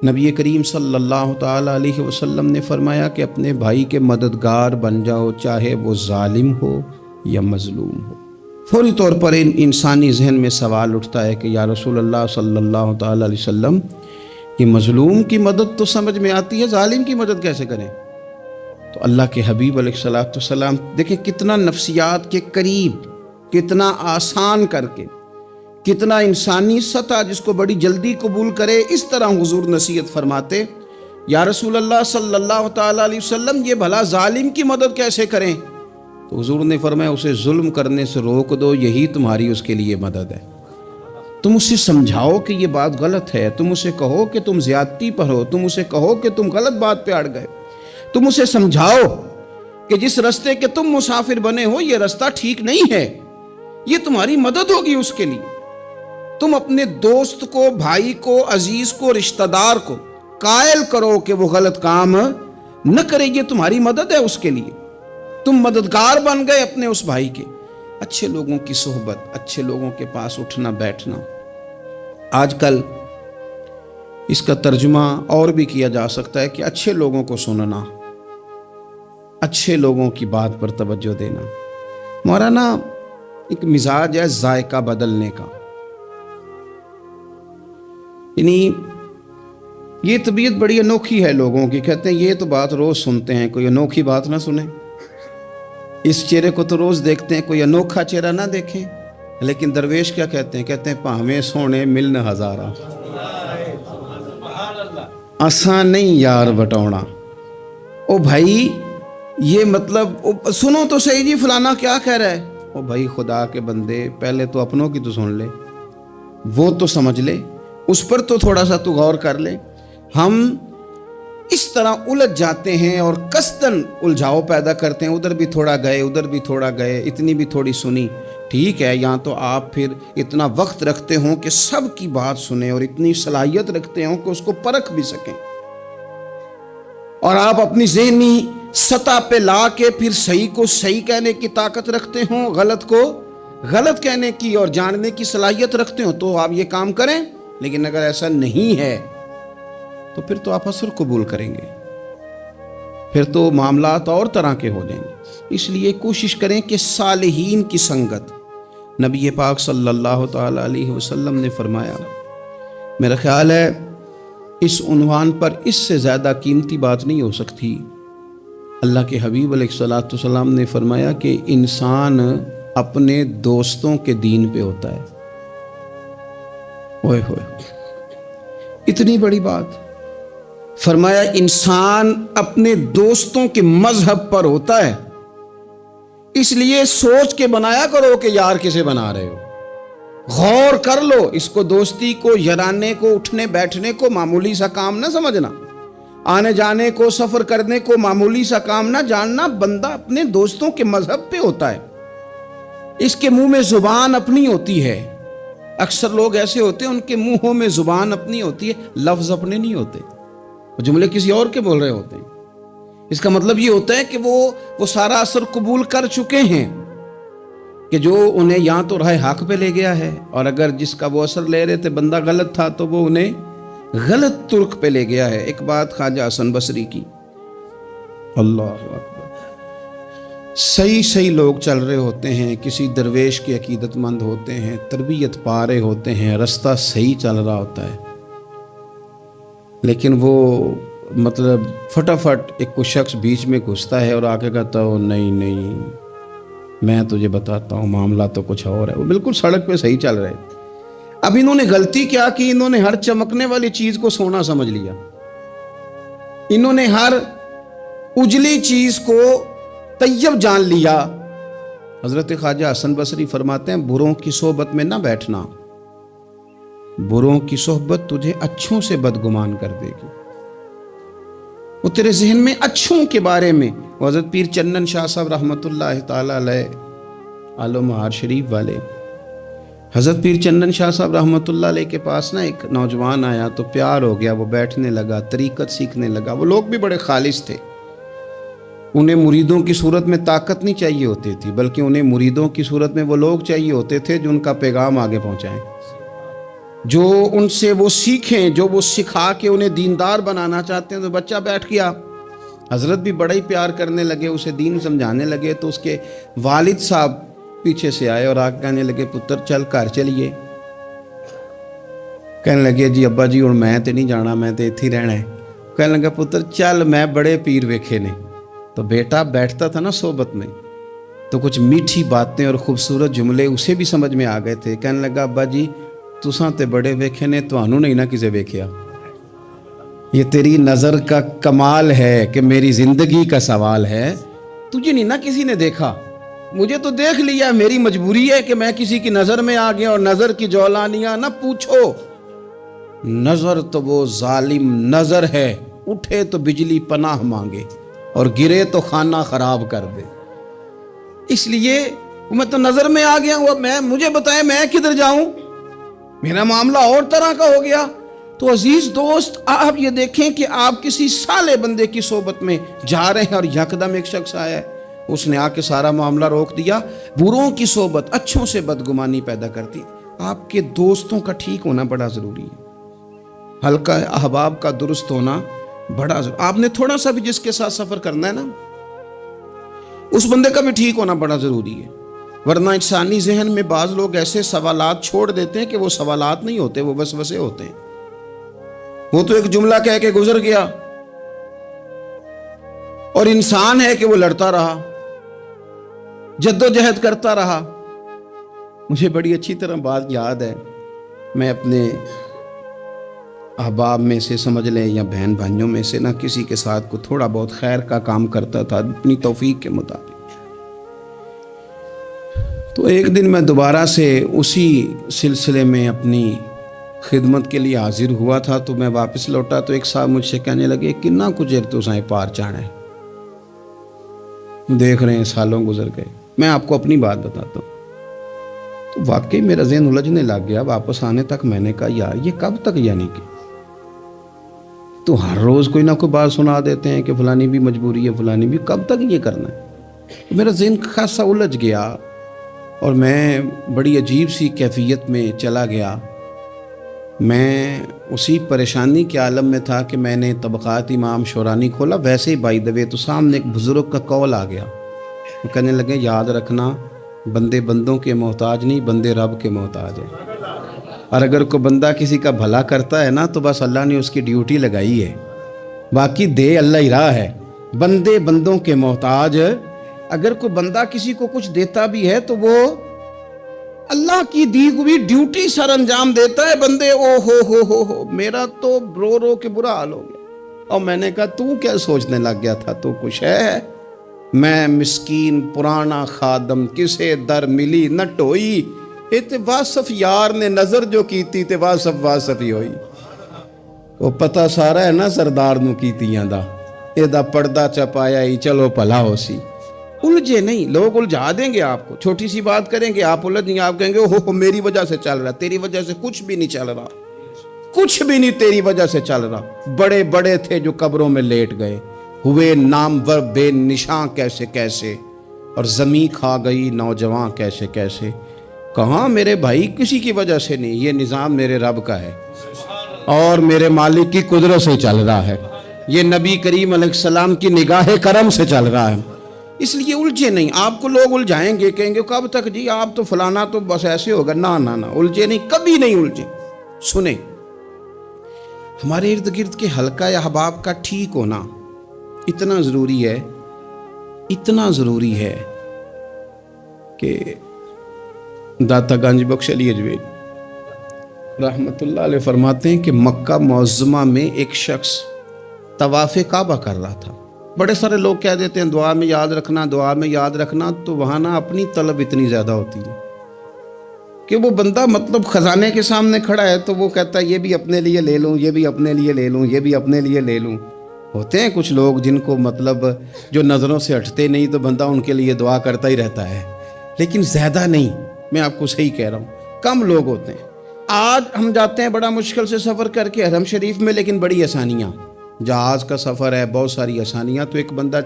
نبی کریم صلی اللہ تعالیٰ علیہ وسلم نے فرمایا کہ اپنے بھائی کے مددگار بن جاؤ، چاہے وہ ظالم ہو یا مظلوم ہو۔ فوری طور پر انسانی ذہن میں سوال اٹھتا ہے کہ یا رسول اللہ صلی اللہ تعالیٰ علیہ وسلم، یہ مظلوم کی مدد تو سمجھ میں آتی ہے، ظالم کی مدد کیسے کریں؟ تو اللہ کے حبیب علیہ الصلوۃ والسلام دیکھیں کتنا نفسیات کے قریب، کتنا آسان کر کے، کتنا انسانی سطح جس کو بڑی جلدی قبول کرے، اس طرح حضور نصیحت فرماتے، یا رسول اللہ صلی اللہ تعالیٰ علیہ وسلم یہ بھلا ظالم کی مدد کیسے کریں؟ تو حضور نے فرمایا اسے ظلم کرنے سے روک دو، یہی تمہاری اس کے لیے مدد ہے۔ تم اسے سمجھاؤ کہ یہ بات غلط ہے، تم اسے کہو کہ تم زیادتی پر ہو، تم اسے کہو کہ تم غلط بات پہ اڑ گئے، تم اسے سمجھاؤ کہ جس رستے کے تم مسافر بنے ہو یہ رستہ ٹھیک نہیں ہے، یہ تمہاری مدد ہوگی اس کے لیے۔ تم اپنے دوست کو، بھائی کو، عزیز کو، رشتہ دار کو قائل کرو کہ وہ غلط کام نہ کرے، یہ تمہاری مدد ہے اس کے لیے۔ تم مددگار بن گئے اپنے اس بھائی کے۔ اچھے لوگوں کی صحبت، اچھے لوگوں کے پاس اٹھنا بیٹھنا۔ آج کل اس کا ترجمہ اور بھی کیا جا سکتا ہے کہ اچھے لوگوں کو سننا، اچھے لوگوں کی بات پر توجہ دینا۔ ہمارا نا ایک مزاج ہے ذائقہ بدلنے کا، یعنی یہ طبیعت بڑی انوکھی ہے لوگوں کی، کہتے ہیں یہ تو بات روز سنتے ہیں، کوئی انوکھی بات نہ سنیں، اس چہرے کو تو روز دیکھتے ہیں، کوئی انوکھا چہرہ نہ دیکھیں۔ لیکن درویش کیا کہتے ہیں پاہمیں سونے ملن ہزارہ، آسان نہیں یار بٹونا۔ او بھائی یہ مطلب سنو تو صحیح جی فلانا کیا کہہ رہا ہے۔ او بھائی خدا کے بندے پہلے تو اپنوں کی تو سن لے، وہ تو سمجھ لے، اس پر تو تھوڑا سا تو غور کر لے۔ ہم اس طرح الجھ جاتے ہیں اور قصداً الجھاؤ پیدا کرتے ہیں، ادھر بھی تھوڑا گئے، ادھر بھی تھوڑا گئے، اتنی بھی تھوڑی سنی، ٹھیک ہے، یہاں تو آپ پھر اتنا وقت رکھتے ہوں کہ سب کی بات سنیں اور اتنی صلاحیت رکھتے ہوں کہ اس کو پرکھ بھی سکیں، اور آپ اپنی ذہنی سطح پہ لا کے پھر صحیح کو صحیح کہنے کی طاقت رکھتے ہوں، غلط کو غلط کہنے کی اور جاننے کی صلاحیت رکھتے ہوں، تو آپ یہ کام کریں۔ لیکن اگر ایسا نہیں ہے تو پھر تو آپ اثر قبول کریں گے، پھر تو معاملات اور طرح کے ہو جائیں گے۔ اس لیے کوشش کریں کہ صالحین کی سنگت، نبی پاک صلی اللہ تعالیٰ علیہ وسلم نے فرمایا، میرا خیال ہے اس عنوان پر اس سے زیادہ قیمتی بات نہیں ہو سکتی۔ اللہ کے حبیب علیہ الصلوۃ والسلام نے فرمایا کہ انسان اپنے دوستوں کے دین پہ ہوتا ہے۔ اوئے ہوئے، اتنی بڑی بات فرمایا، انسان اپنے دوستوں کے مذہب پر ہوتا ہے۔ اس لیے سوچ کے بنایا کرو کہ یار کسے بنا رہے ہو، غور کر لو، اس کو دوستی کو، یارانے کو، اٹھنے بیٹھنے کو معمولی سا کام نہ سمجھنا، آنے جانے کو، سفر کرنے کو معمولی سا کام نہ جاننا۔ بندہ اپنے دوستوں کے مذہب پہ ہوتا ہے، اس کے منہ میں زبان اپنی ہوتی ہے۔ اکثر لوگ ایسے ہوتے ہیں ان کے منہوں میں زبان اپنی ہوتی ہے، لفظ اپنے نہیں ہوتے، وہ جملے کسی اور کے بول رہے ہوتے ہیں۔ اس کا مطلب یہ ہوتا ہے کہ وہ سارا اثر قبول کر چکے ہیں کہ جو انہیں یہاں تو راہ حق پہ لے گیا ہے، اور اگر جس کا وہ اثر لے رہے تھے بندہ غلط تھا تو وہ انہیں غلط ترک پہ لے گیا ہے۔ ایک بات خواجہ حسن بصری کی، اللہ اکبر، صحیح لوگ چل رہے ہوتے ہیں، کسی درویش کے عقیدت مند ہوتے ہیں، تربیت پا رہے ہوتے ہیں، رستہ صحیح چل رہا ہوتا ہے، لیکن وہ مطلب فٹافٹ ایک کوئی شخص بیچ میں گھستا ہے اور آ کے کہتا ہو نہیں میں تجھے بتاتا ہوں معاملہ تو کچھ اور ہے۔ وہ بالکل سڑک پہ صحیح چل رہے تھے، اب انہوں نے غلطی کیا کہ انہوں نے ہر چمکنے والی چیز کو سونا سمجھ لیا، انہوں نے ہر اجلی چیز کو طیب جان لیا۔ حضرت خواجہ حسن بصری فرماتے ہیں بروں کی صحبت میں نہ بیٹھنا، بروں کی صحبت تجھے اچھوں سے بدگمان کر دے گی، وہ تیرے ذہن میں اچھوں کے بارے میں۔ حضرت پیر چنن شاہ صاحب رحمۃ اللہ تعالیٰ علیہ، آل و مہار شریف والے، حضرت پیر چنن شاہ صاحب رحمۃ اللہ علیہ کے پاس نا ایک نوجوان آیا تو پیار ہو گیا، وہ بیٹھنے لگا، طریقت سیکھنے لگا۔ وہ لوگ بھی بڑے خالص تھے، انہیں مریدوں کی صورت میں طاقت نہیں چاہیے ہوتی تھی، بلکہ انہیں مریدوں کی صورت میں وہ لوگ چاہیے ہوتے تھے جو ان کا پیغام آگے پہنچائیں۔ جو ان سے وہ سیکھیں، جو وہ سکھا کے انہیں دیندار بنانا چاہتے ہیں۔ تو بچہ بیٹھ گیا، حضرت بھی بڑا ہی پیار کرنے لگے، اسے دین سمجھانے لگے۔ تو اس کے والد صاحب پیچھے سے آئے اور آگے کہنے لگے پتر چل گھر چلیے۔ کہنے لگے جی ابا جی اور میں تے نہیں جانا، میں تے اتھی رہنا ہے۔ کہنے لگا پتر چل میں بڑے پیر ویکھے نے۔ تو بیٹا بیٹھتا تھا نا صحبت میں تو کچھ میٹھی باتیں اور خوبصورت جملے اسے بھی سمجھ میں آ گئے تھے۔ کہنے لگا ابا جی تساں تے بڑے ویکھے نے، تانوں نہیں نہ کسے ویکھیا۔ یہ تیری نظر کا کمال ہے کہ میری زندگی کا سوال ہے، تجھے نہیں نہ کسی نے دیکھا، مجھے تو دیکھ لیا۔ میری مجبوری ہے کہ میں کسی کی نظر میں آ گیا، اور نظر کی جولانیاں نہ پوچھو۔ نظر تو وہ ظالم نظر ہے، اٹھے تو بجلی پناہ مانگے اور گرے تو خانہ خراب کر دے۔ اس لیے میں تو نظر میں آ گیا ہوں، مجھے بتائیں میں کدھر جاؤں، میرا معاملہ اور طرح کا ہو گیا۔ تو عزیز دوست آپ یہ دیکھیں کہ آپ کسی صالح بندے کی صحبت میں جا رہے ہیں اور یکدم ایک شخص آیا ہے، اس نے آ کے سارا معاملہ روک دیا۔ بروں کی صحبت اچھوں سے بدگمانی پیدا کرتی۔ آپ کے دوستوں کا ٹھیک ہونا بڑا ضروری ہے، حلقہ احباب کا درست ہونا بڑا ضروری۔ آپ نے تھوڑا سا بھی جس کے ساتھ سفر کرنا ہے نا، اس بندے کا بھی ٹھیک ہونا بڑا ضروری ہے، ورنہ انسانی ذہن میں بعض لوگ ایسے سوالات چھوڑ دیتے ہیں کہ وہ سوالات نہیں ہوتے، وہ وسوسے ہوتے ہیں۔ وہ تو ایک جملہ کہہ کے گزر گیا، اور انسان ہے کہ وہ لڑتا رہا، جدوجہد کرتا رہا۔ مجھے بڑی اچھی طرح بات یاد ہے، میں اپنے احباب میں سے سمجھ لیں یا بہن بھائیوں میں سے نہ کسی کے ساتھ کو تھوڑا بہت خیر کا کام کرتا تھا اپنی توفیق کے مطابق۔ تو ایک دن میں دوبارہ سے اسی سلسلے میں اپنی خدمت کے لیے حاضر ہوا تھا، تو میں واپس لوٹا تو ایک صاحب مجھ سے کہنے لگے کنا کچھ تو سائیں پار چانا ہے، دیکھ رہے ہیں سالوں گزر گئے۔ میں آپ کو اپنی بات بتاتا ہوں، تو واقعی میرا ذہن الجھنے لگ گیا۔ واپس آنے تک میں نے کہا یار یہ کب تک، یعنی کہ تو ہر روز کوئی نہ کوئی بات سنا دیتے ہیں کہ فلانی بھی مجبوری ہے، فلانی بھی، کب تک یہ کرنا ہے؟ میرا ذہن خاصا الجھ گیا اور میں بڑی عجیب سی کیفیت میں چلا گیا۔ میں اسی پریشانی کے عالم میں تھا کہ میں نے طبقات امام شورانی کھولا، ویسے ہی بائی دوے تو سامنے ایک بزرگ کا کال آ گیا۔ وہ کہنے لگے یاد رکھنا بندے بندوں کے محتاج نہیں، بندے رب کے محتاج ہیں، اور اگر کوئی بندہ کسی کا بھلا کرتا ہے نا تو بس اللہ نے اس کی ڈیوٹی لگائی ہے، باقی دے اللہ ہی راہ ہے۔ بندے بندوں کے محتاج، اگر کوئی بندہ کسی کو کچھ دیتا بھی ہے تو وہ اللہ کی دی ہوئی ڈیوٹی سر انجام دیتا ہے۔ بندے او ہو میرا تو رو رو کے برا حال ہو گیا، اور میں نے کہا تو کیا سوچنے لگ گیا تھا، تو کچھ ہے؟ میں مسکین پرانا خادم کسے در ملی نہ ٹوئی، تے واصف یار نے نظر جو کیتی تے واصف ہی ہوئی۔ وہ پتہ سارا ہے نا سردار نو کیتیاں دا، اے دا پردہ چپایا ہی چلو بھلا ہو سی۔ الجھے نہیں، لوگ الجھا دیں گے آپ کو، چھوٹی سی بات کریں گے آپ الجھ نہیں، آپ کہیں گے اوہ میری وجہ سے چل رہا، تیری وجہ سے کچھ بھی نہیں چل رہا، کچھ بھی نہیں تیری وجہ سے چل رہا۔ بڑے بڑے تھے جو قبروں میں لیٹ گئے، ہوئے نامور بے نشاں کیسے کیسے، اور زمین کھا گئی نوجوان کیسے کیسے۔ کہاں میرے بھائی کسی کی وجہ سے نہیں، یہ نظام میرے رب کا ہے اور میرے مالک کی قدرت سے چل رہا ہے، یہ نبی کریم علیہ السلام کی نگاہ کرم سے چل رہا ہے۔ اس لیے الجھے نہیں، آپ کو لوگ الجھائیں گے، کہیں گے کب تک جی آپ تو فلانا تو بس ایسے ہوگا، نہ الجھے نہیں، کبھی نہیں الجھے۔ سنیں، ہمارے ارد گرد کے حلقہ احباب کا ٹھیک ہونا اتنا ضروری ہے، اتنا ضروری ہے کہ داتا گنج بخش علی اجویری رحمت اللہ علیہ فرماتے ہیں کہ مکہ معظمہ میں ایک شخص طواف کعبہ کر رہا تھا۔ بڑے سارے لوگ کہہ دیتے ہیں دعا میں یاد رکھنا، دعا میں یاد رکھنا، تو وہاں نا اپنی طلب اتنی زیادہ ہوتی ہے کہ وہ بندہ مطلب خزانے کے سامنے کھڑا ہے تو وہ کہتا ہے یہ بھی اپنے لیے لے لوں، یہ بھی اپنے لیے لے لوں، یہ بھی اپنے لیے لے لوں۔ ہوتے ہیں کچھ لوگ جن کو مطلب جو نظروں سے ہٹتے نہیں، تو بندہ ان کے لیے دعا کرتا ہی رہتا ہے، لیکن زیادہ نہیں، میں آپ کو صحیح کہہ رہا ہوں، کم لوگ ہوتے ہیں۔ آج ہم جاتے ہیں بڑا مشکل سے سفر کر کے حرم شریف میں، لیکن بڑی آسانیاں، جہاز کا سفر ہے، بہت ساری آسانیاں، تو ایک بندہ